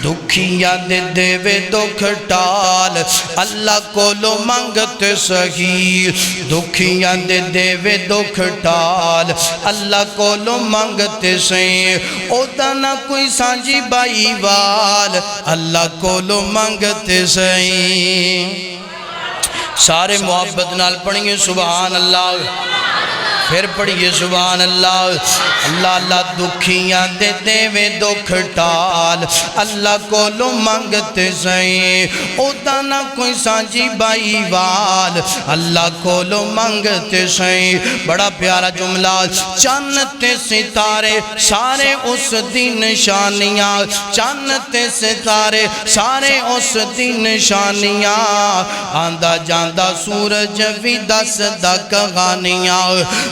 دکھیاں دے دے دکھ ٹال اللہ کولو منگت سہی دکھیاں دے دے دکھ ٹال اللہ کولو منگت سہی او دانا کوئی سانجی بائی وال اللہ کولو منگت سہی سارے محبت نال پڑھیں سبحان اللہ پھر پڑھئے سبحان اللہ اللہ اللہ دکھیاں دے دے دکھ ٹال اللہ کولو منگتے سہیں او دانا کوئی سانجی بائی وال اللہ کولو منگتے سہیں بڑا پیارا جملہ چانتے ستارے سارے اس دی نشانیاں چانتے ستارے سارے اس دی نشانیاں آندہ جاندہ سورج بھی دس دا کہانیاں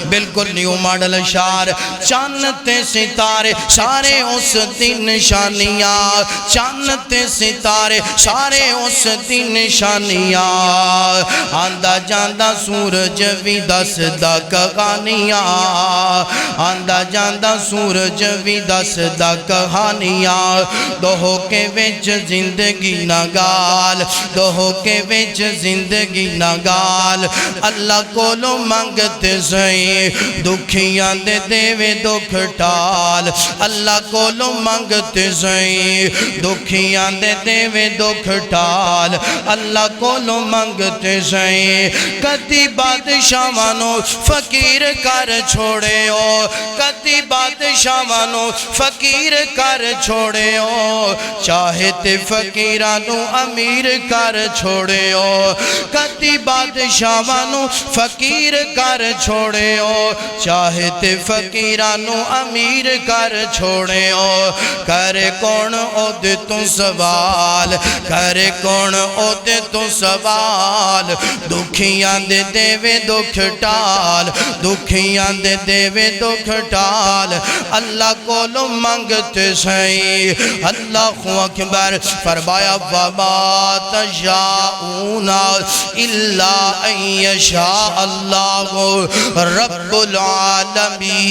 بالکل نیو ماڈل شار چانتے ستارے سارے اس دی نشانیاں چانتے ستارے سارے اس دی نشانیاں آندہ جاندہ سورج بھی دس دا کہانیاں آندہ جاندہ سورج بھی دس دا کہانیاں دوہو کے وچ زندگی نگال دوہو کے وچ زندگی نگال اللہ کولو منگتے سہیں دکھیاں دے دے دکھ ٹال اللہ کولو منگتے سہیں دکھیاں دے دے دکھ ٹال اللہ کولو منگتے سہیں کتی بادشاہانو فقیر کر چھوڑے ہو کتی بادشاہانو فقیر کر چھوڑے ہو چاہتے فقیرانو امیر کر چھوڑے ہو کتی بادشاہانو فقیر کر چھوڑے ہو چاہتے فقیرانو امیر کر چھوڑے ہو کرے کون عہد تو سوال کرے کون عہد تو سوال دکھیاں دے دے دکھ ٹال دکھیاں دے دے دکھ ٹال اللہ کولو منگتے سہیں اللہ اکبر فرمایا وما تشاءون الا ان یشاء اللہ رب العالمین